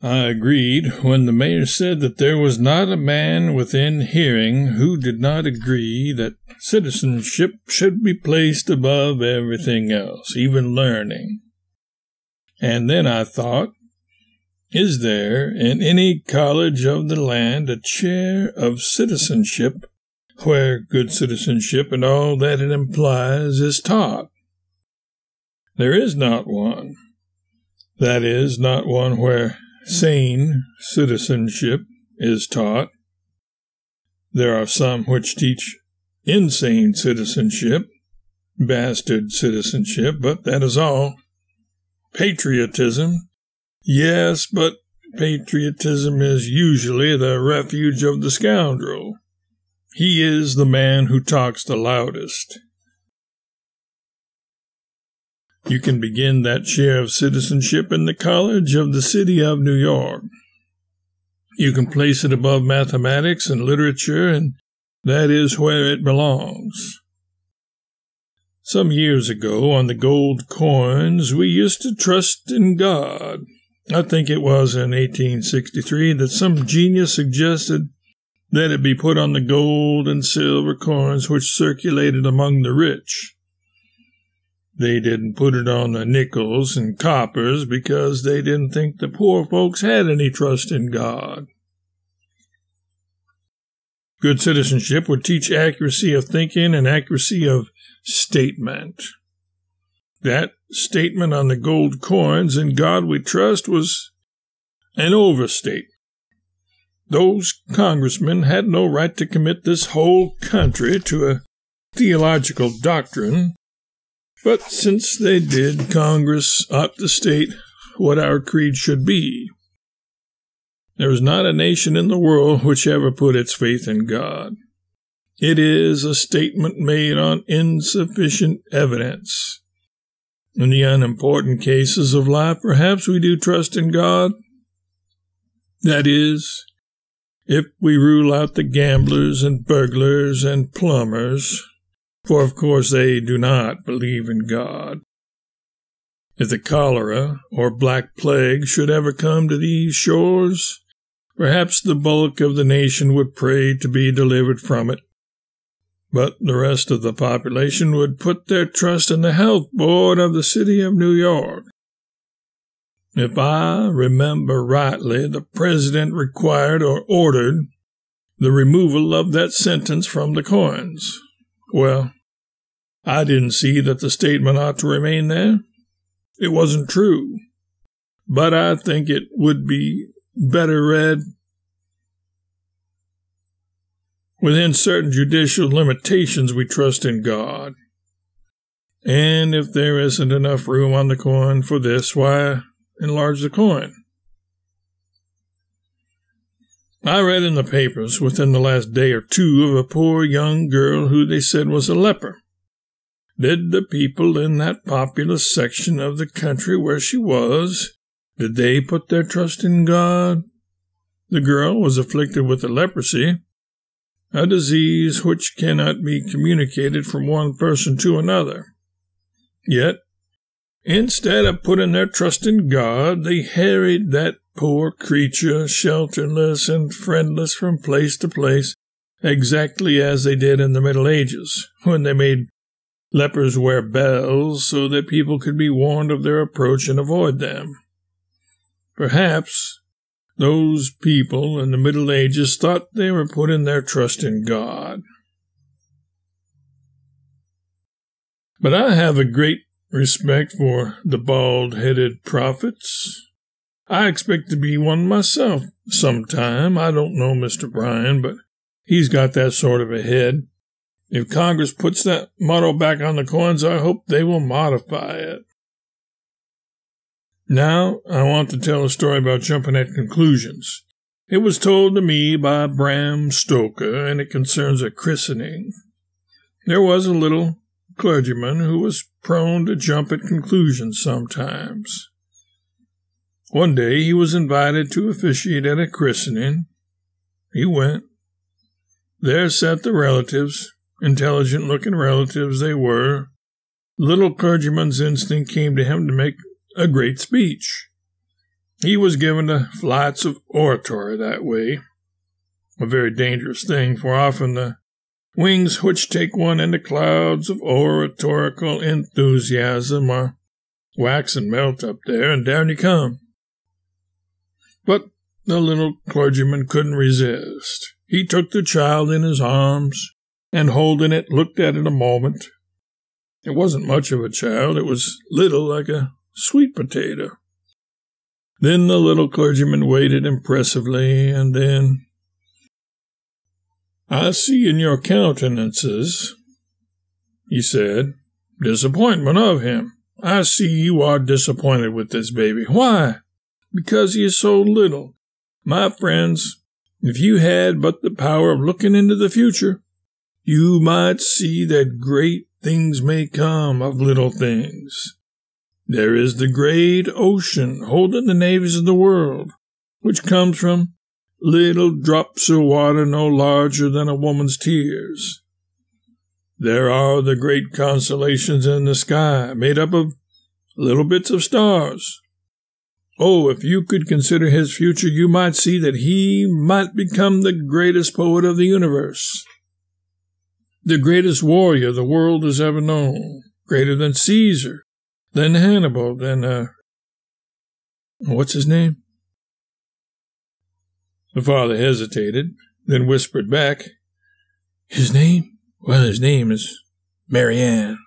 I agreed when the mayor said that there was not a man within hearing who did not agree that citizenship should be placed above everything else, even learning. And then I thought, is there in any college of the land a chair of citizenship where good citizenship and all that it implies is taught? There is not one. That is, not one where sane citizenship is taught. There are some which teach insane citizenship, bastard citizenship, but that is all. Patriotism. Yes, but patriotism is usually the refuge of the scoundrel. He is the man who talks the loudest. You can begin that share of citizenship in the College of the City of New York. You can place it above mathematics and literature, and that is where it belongs. Some years ago, on the gold coins, we used to trust in God. I think it was in 1863 that some genius suggested that it be put on the gold and silver coins which circulated among the rich. They didn't put it on the nickels and coppers because they didn't think the poor folks had any trust in God. Good citizenship would teach accuracy of thinking and accuracy of statement. That statement on the gold coins, "In God we trust," was an overstatement. Those congressmen had no right to commit this whole country to a theological doctrine, but since they did, Congress ought to state what our creed should be. There is not a nation in the world which ever put its faith in God. It is a statement made on insufficient evidence. In the unimportant cases of life, perhaps we do trust in God. That is, if we rule out the gamblers and burglars and plumbers, for of course they do not believe in God. If the cholera or black plague should ever come to these shores, perhaps the bulk of the nation would pray to be delivered from it. But the rest of the population would put their trust in the health board of the city of New York. If I remember rightly, the president required or ordered the removal of that sentence from the coins. Well, I didn't see that the statement ought to remain there. It wasn't true. But I think it would be better read within certain judicial limitations. We trust in God. And if there isn't enough room on the coin for this, why enlarge the coin? I read in the papers within the last day or two of a poor young girl who they said was a leper. Did the people in that populous section of the country where she was, did they put their trust in God? The girl was afflicted with leprosy, a disease which cannot be communicated from one person to another. Yet, instead of putting their trust in God, they harried that poor creature, shelterless and friendless, from place to place, exactly as they did in the Middle Ages, when they made lepers wear bells so that people could be warned of their approach and avoid them. Perhaps those people in the Middle Ages thought they were putting their trust in God. But I have a great respect for the bald-headed prophets. I expect to be one myself sometime. I don't know Mr. Bryan, but he's got that sort of a head. If Congress puts that motto back on the coins, I hope they will modify it. Now, I want to tell a story about jumping at conclusions. It was told to me by Bram Stoker, and it concerns a christening. There was a little clergyman who was prone to jump at conclusions sometimes. One day he was invited to officiate at a christening. He went. There sat the relatives, intelligent-looking relatives they were. The little clergyman's instinct came to him to make a great speech. He was given to flights of oratory that way, a very dangerous thing, for often the wings which take one into clouds of oratorical enthusiasm are wax and melt up there, and down you come. But the little clergyman couldn't resist. He took the child in his arms, and holding it, looked at it a moment. It wasn't much of a child. It was little, like a sweet potato. Then the little clergyman waited impressively, and then, "I see in your countenances," he said, "disappointment of him. I see you are disappointed with this baby. Why? Because he is so little. My friends, if you had but the power of looking into the future, you might see that great things may come of little things. There is the great ocean holding the navies of the world, which comes from little drops of water no larger than a woman's tears. There are the great constellations in the sky, made up of little bits of stars. Oh, if you could consider his future, you might see that he might become the greatest poet of the universe, the greatest warrior the world has ever known, greater than Caesar, than Hannibal, than, what's his name?" The father hesitated, then whispered back, "His name? Well, his name is Marianne."